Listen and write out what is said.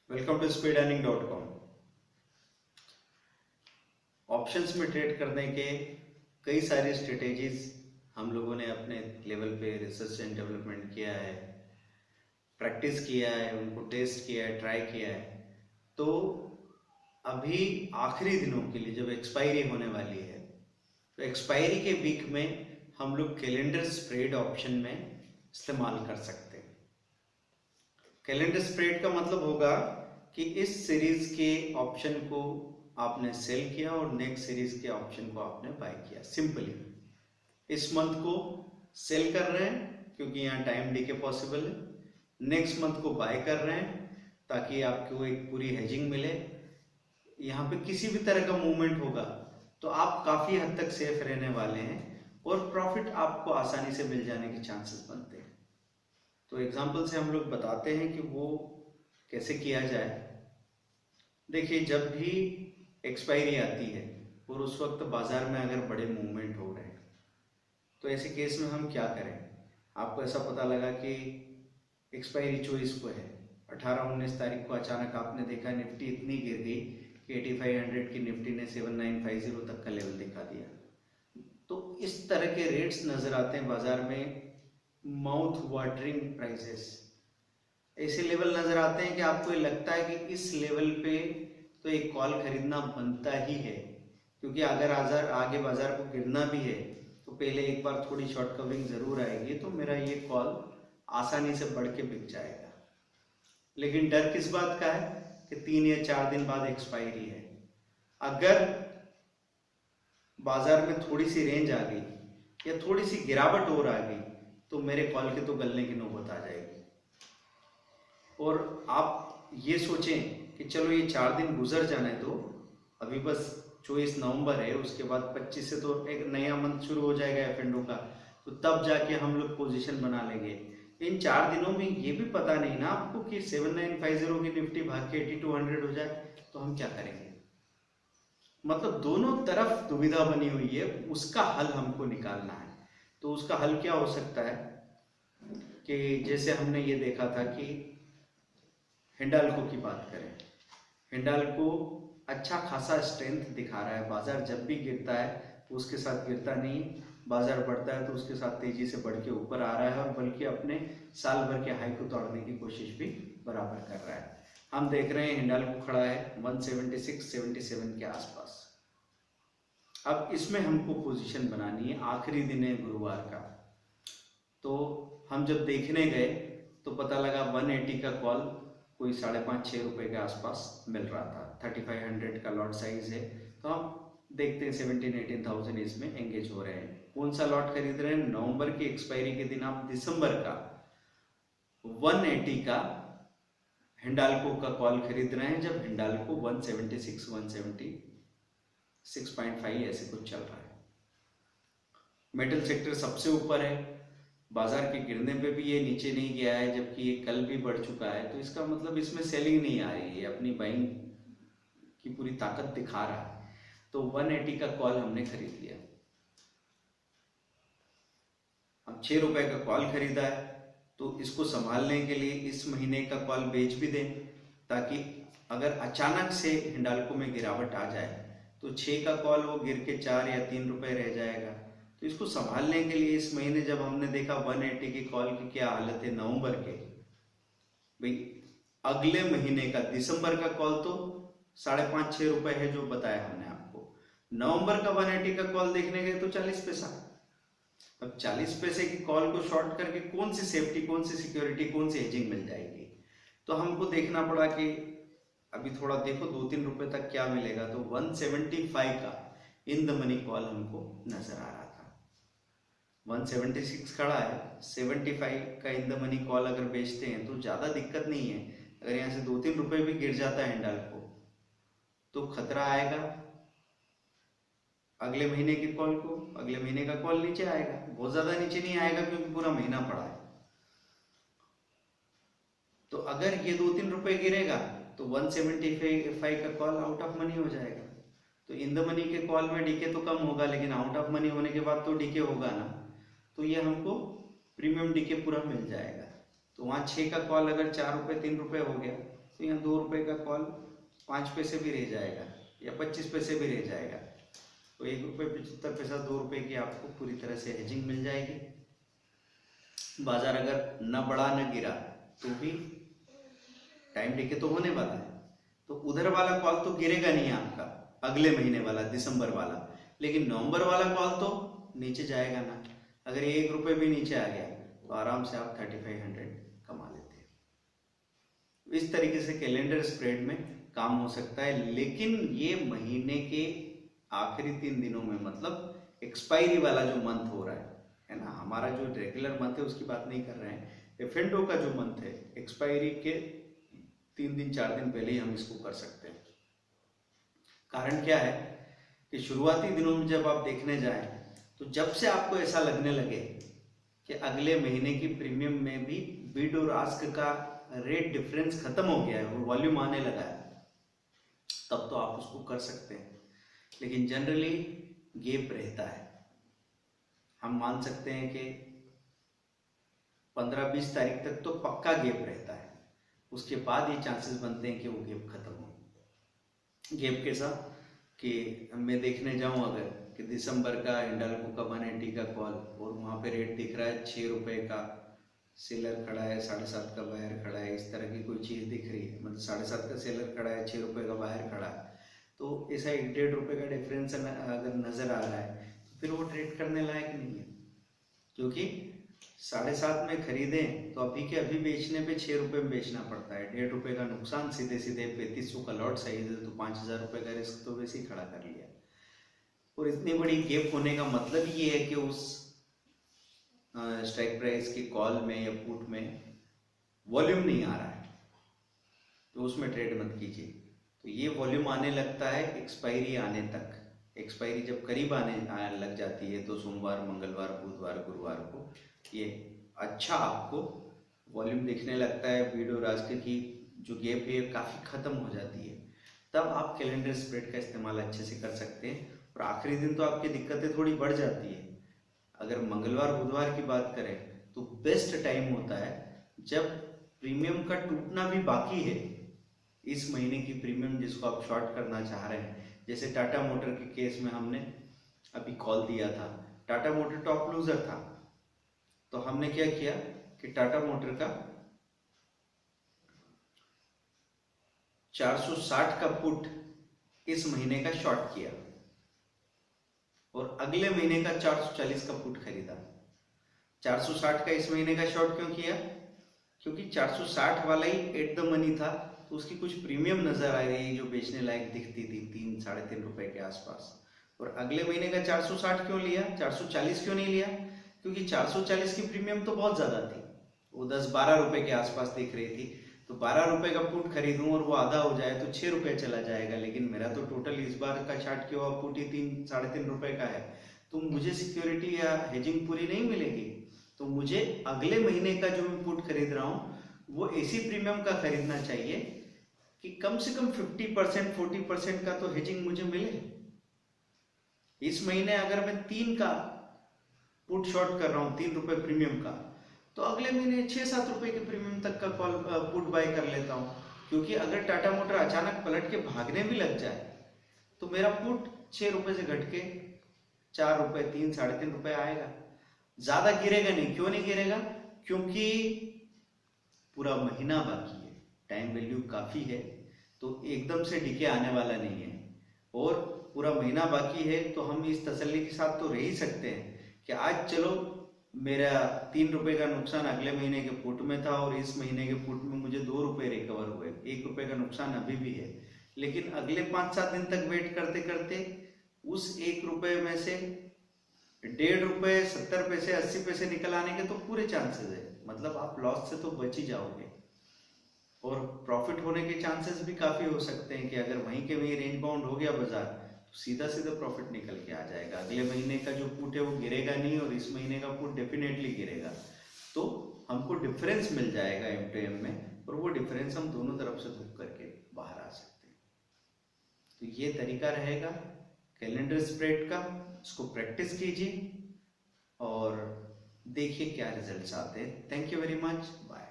Welcome to speedearning.com। Options में trade करने के कई सारी स्ट्रेटेजीज हम लोगों ने अपने लेवल पे रिसर्च एंड डेवलपमेंट किया है, प्रैक्टिस किया है, उनको टेस्ट किया है, ट्राई किया है। तो अभी आखिरी दिनों के लिए जब एक्सपायरी होने वाली है तो एक्सपायरी के वीक में हम लोग कैलेंडर स्प्रेड ऑप्शन में इस्तेमाल कर सकते हैं। कैलेंडर स्प्रेड का मतलब होगा कि इस सीरीज के ऑप्शन को आपने सेल किया और नेक्स्ट सीरीज के ऑप्शन को आपने बाय किया। सिंपली इस मंथ को सेल कर रहे हैं क्योंकि यहाँ टाइम डीके पॉसिबल है, नेक्स्ट मंथ को बाय कर रहे हैं ताकि आपको एक पूरी हेजिंग मिले। यहाँ पे किसी भी तरह का मूवमेंट होगा तो आप काफी हद तक सेफ रहने वाले हैं और प्रॉफिट आपको आसानी से मिल जाने के चांसेस बनते हैं। तो एग्जाम्पल से हम लोग बताते हैं कि वो कैसे किया जाए। देखिए, जब भी एक्सपायरी आती है और उस वक्त बाजार में अगर बड़े मूवमेंट हो रहे हैं तो ऐसे केस में हम क्या करें। आपको ऐसा पता लगा कि एक्सपायरी 24 को है, 18-19 तारीख को अचानक आपने देखा निफ्टी इतनी गिर गई कि 8500 की निफ्टी ने 7950 तक का लेवल दिखा दिया। तो इस तरह के रेट्स नजर आते हैं बाजार में, माउथ वाटरिंग प्राइसेस। ऐसे लेवल नजर आते हैं कि आपको लगता है कि इस लेवल पे तो एक कॉल खरीदना बनता ही है, क्योंकि अगर आगे बाजार को गिरना भी है तो पहले एक बार थोड़ी शॉर्ट कवरिंग जरूर आएगी, तो मेरा ये कॉल आसानी से बढ़ के बिक जाएगा। लेकिन डर किस बात का है कि 3 या 4 दिन बाद एक्सपायरी है। अगर बाजार में थोड़ी सी रेंज आ गई या थोड़ी सी गिरावट और आ गई तो मेरे कॉल के तो गलने की नौबत आ जाएगी। और आप ये सोचें कि चलो ये 4 दिन गुजर जाने दो, अभी बस 24 नवंबर है, उसके बाद 25 से तो एक नया मंथ शुरू हो जाएगा F&O का, तो तब जाके हम लोग पोजीशन बना लेंगे। इन 4 दिनों में ये भी पता नहीं ना आपको कि 7950 की निफ्टी भाग के 8200 हो जाए तो हम क्या करेंगे। मतलब दोनों तरफ दुविधा बनी हुई है, उसका हल हमको निकालना है। तो उसका हल क्या हो सकता है कि जैसे हमने ये देखा था कि हिंडाल्को की बात करें, हिंडाल्को अच्छा खासा स्ट्रेंथ दिखा रहा है। बाजार जब भी गिरता है तो उसके साथ गिरता नहीं, बाजार बढ़ता है तो उसके साथ तेजी से बढ़ के ऊपर आ रहा है और बल्कि अपने साल भर के हाई को तोड़ने की कोशिश भी बराबर कर रहा है। हम देख रहे हैं हिंडाल्को खड़ा है 176-77 के आसपास। अब इसमें हमको पोजीशन बनानी है, आखिरी दिन है गुरुवार का। तो हम जब देखने गए तो पता लगा 180 का कॉल कोई 5.5-6 रुपए के आसपास मिल रहा था। 3500 का लॉट साइज है, तो हम देखते हैं 17-18,000 इसमें एंगेज हो रहे हैं। कौन सा लॉट खरीद रहे हैं? नवंबर की एक्सपायरी के दिन आप दिसंबर का 180 का हिंडाल्को का कॉल खरीद रहे हैं, जब हिंडाल्को 176-176.5 ऐसे कुछ चल रहा है। मेटल सेक्टर सबसे ऊपर है, बाजार के गिरने पे भी ये नीचे नहीं गया है, जबकि ये कल भी बढ़ चुका है। तो इसका मतलब इसमें सेलिंग नहीं आ रही है, अपनी बाइंग की पूरी ताकत दिखा रहा है। तो 180 का कॉल हमने खरीद लिया। अब 6 रुपए का कॉल खरीदा है तो इसको संभालने के लिए इस महीने का कॉल बेच भी दें, ताकि अगर अचानक से हिंडाल्को में गिरावट आ जाए तो 6 का कॉल वो गिर के 4 या 3 रुपए रह जाएगा। तो इसको संभालने के लिए इस महीने जब हमने देखा 180 की कॉल की क्या हालत है नवंबर के, भाई अगले महीने का दिसंबर का कॉल तो 5.5-6 रुपए है जो बताया हमने आपको। नवंबर का 180 का कॉल देखने गए तो 40 पैसा। अब 40 पैसे की कॉल को शॉर्ट करके कौन सी सेफ्टी, कौन सी सिक्योरिटी, कौन सी हेजिंग मिल जाएगी। तो हमको देखना पड़ा कि अभी थोड़ा देखो 2-3 रुपए तक क्या मिलेगा। तो 175 का इन द मनी कॉल हमको नजर आ रहा था। 176 खड़ा है, 75 का इन द मनी कॉल अगर बेचते हैं तो ज्यादा दिक्कत नहीं है। अगर यहाँ से 2-3 रुपए भी गिर जाता है हिंडाल्को तो खतरा आएगा अगले महीने के कॉल को। अगले महीने का कॉल नीचे आएगा, बहुत ज्यादा नीचे नहीं आएगा क्योंकि पूरा महीना पड़ा है। तो अगर ये 2-3 रुपए गिरेगा तो 175 का कॉल आउट ऑफ मनी हो जाएगा। तो इन द मनी के कॉल में डीके तो कम होगा, लेकिन आउट ऑफ मनी होने के बाद तो डीके होगा ना, तो ये हमको प्रीमियम डीके पूरा मिल जाएगा। तो वहां 6 का कॉल अगर 4 रुपए 3 रुपए हो गया तो यहाँ 2 रुपये का कॉल 5 पैसे भी रह जाएगा या 25 पैसे भी रह जाएगा, तो 1 रुपये 75 पैसा 2 रुपये की आपको पूरी तरह से हेजिंग मिल जाएगी। बाजार अगर न बढ़ा न गिरा तो भी टाइम डिके तो होने वाला है, तो उधर वाला कॉल तो गिरेगा नहीं आपका, अगले महीने वाला दिसंबर वाला, लेकिन नवंबर वाला कॉल तो नीचे जाएगा ना। अगर ये 1 रुपये भी नीचे आ गया तो आराम से आप 3500 कमा लेते हैं। इस तरीके से कैलेंडर स्प्रेड में काम हो सकता है, लेकिन ये महीने के आखिरी 3 दिनों में, मतलब एक्सपायरी वाला जो मंथ हो रहा है ना, हमारा जो रेगुलर मंथ है उसकी बात नहीं कर रहे हैं, F&O का जो मंथ है एक्सपायरी के 3 दिन 4 दिन पहले ही हम इसको कर सकते हैं। कारण क्या है कि शुरुआती दिनों में जब आप देखने जाएं तो जब से आपको ऐसा लगने लगे कि अगले महीने की प्रीमियम में भी बिड और आस्क का रेट डिफरेंस खत्म हो गया है और वॉल्यूम आने लगा है, तब तो आप उसको कर सकते हैं। लेकिन जनरली गैप रहता है, हम मान सकते हैं कि 15-20 तारीख तक तो पक्का गैप रहता है, उसके बाद ये चांसेस बनते हैं कि वो गैप खत्म हो। गैप कैसा कि मैं देखने जाऊं अगर कि दिसंबर का हिंडाल्को का 180 का कॉल और वहाँ पे रेट दिख रहा है 6 रुपये का, सेलर खड़ा है 7.5 का बायर खड़ा है, इस तरह की कोई चीज़ दिख रही है, मतलब 7.5 का सेलर खड़ा है 6 रुपये का बायर खड़ा है, तो ऐसा 1-1.5 रुपये का डिफरेंस अगर नज़र आ रहा है तो फिर वो ट्रेड करने लायक नहीं है, क्योंकि 7.5 में खरीदें तो अभी के अभी बेचने पे 6 रुपये में बेचना पड़ता है, 1.5 रुपये का नुकसान सीधे सीधे, 3500 का लॉट साइज है तो 5000 रुपये का रिस्क तो वैसे ही खड़ा कर लिया। और इतनी बड़ी गैप होने का मतलब ये है कि उस स्ट्राइक प्राइस के कॉल में या पुट में वॉल्यूम नहीं आ रहा है, तो उसमें ट्रेड मत कीजिए। तो ये वॉल्यूम आने लगता है एक्सपायरी आने तक, एक्सपायरी जब करीब आने लग जाती है तो सोमवार, मंगलवार, बुधवार, गुरुवार को ये अच्छा आपको वॉल्यूम दिखने लगता है, बिड और आस्क की जो गैप है काफ़ी ख़त्म हो जाती है, तब आप कैलेंडर स्प्रेड का इस्तेमाल अच्छे से कर सकते हैं। और आखिरी दिन तो आपकी दिक्कतें थोड़ी बढ़ जाती है। अगर मंगलवार बुधवार की बात करें तो बेस्ट टाइम होता है जब प्रीमियम का टूटना भी बाकी है, इस महीने की प्रीमियम जिसको आप शॉर्ट करना चाह रहे हैं। जैसे टाटा मोटर के केस में हमने अभी कॉल दिया था, टाटा मोटर टॉप लूजर था, तो हमने क्या किया कि टाटा मोटर का 460 का पुट इस महीने का शॉर्ट किया और अगले महीने का 440 का पुट खरीदा। 460 का इस महीने का शॉर्ट क्यों किया? क्योंकि 460 वाला ही एट द मनी था, तो उसकी कुछ प्रीमियम नजर आ रही है जो बेचने लायक दिखती थी 3-3.5 रुपए के आसपास। और अगले महीने का 460 क्यों लिया, 440 क्यों नहीं लिया? क्योंकि 440 की प्रीमियम तो बहुत ज्यादा थी, वो 10-12 रुपए के आसपास दिख रही थी, तो 12 रुपए का पुट खरीदूं और वो आधा हो जाए तो 6 रुपए चला जाएगा। लेकिन मेरा तो टोटल इस बार का चार्ट किया हुआ पुट ही 3-3.5 रुपए का है, तो मुझे सिक्योरिटी या हेजिंग पूरी नहीं मिलेगी। तो मुझे अगले महीने का जो मैं पुट खरीद रहा हूँ वो ऐसी प्रीमियम का खरीदना चाहिए कि कम से कम 50% 40% का तो हेजिंग मुझे मिले। इस महीने अगर मैं 3 का पुट शॉर्ट कर रहा हूँ 3 रुपए प्रीमियम का, तो अगले महीने 6-7 रुपए के प्रीमियम तक का कॉल पुट बाय कर लेता हूँ। क्योंकि अगर टाटा मोटर अचानक पलट के भागने भी लग जाए तो मेरा पुट 6 रुपए से घट के 4 रुपए 3-3.5 रुपए आएगा, ज्यादा गिरेगा नहीं। क्यों नहीं गिरेगा? क्योंकि पूरा महीना बाकी है, टाइम वैल्यू काफी है, तो एकदम से डिके आने वाला नहीं है। और पूरा महीना बाकी है तो हम इस तसल्ली के साथ तो रह ही सकते हैं कि आज चलो मेरा 3 रुपए का नुकसान अगले महीने के पुट में था और इस महीने के पुट में मुझे 2 रुपए रिकवर हुए, 1 रुपए का नुकसान अभी भी है। लेकिन अगले 5-7 दिन तक वेट करते करते उस 1 रुपए में से 1.5 रुपए 70 पैसे 80 पैसे निकल आने के तो पूरे चांसेस है, मतलब आप लॉस से तो बच ही जाओगे। और प्रॉफिट होने के चांसेस भी काफी हो सकते हैं कि अगर वहीं के वहीं रेंज बाउंड हो गया बाजार तो सीधा सीधा प्रॉफिट निकल के आ जाएगा। अगले महीने का जो पुट है वो गिरेगा नहीं और इस महीने का पुट डेफिनेटली गिरेगा, तो हमको डिफरेंस मिल जाएगा M2M में, और वो डिफरेंस हम दोनों तरफ से बुक करके बाहर आ सकते हैं। तो ये तरीका रहेगा कैलेंडर स्प्रेड का, इसको प्रैक्टिस कीजिए और देखिए क्या रिजल्ट्स आते हैं। Thank you very much, bye.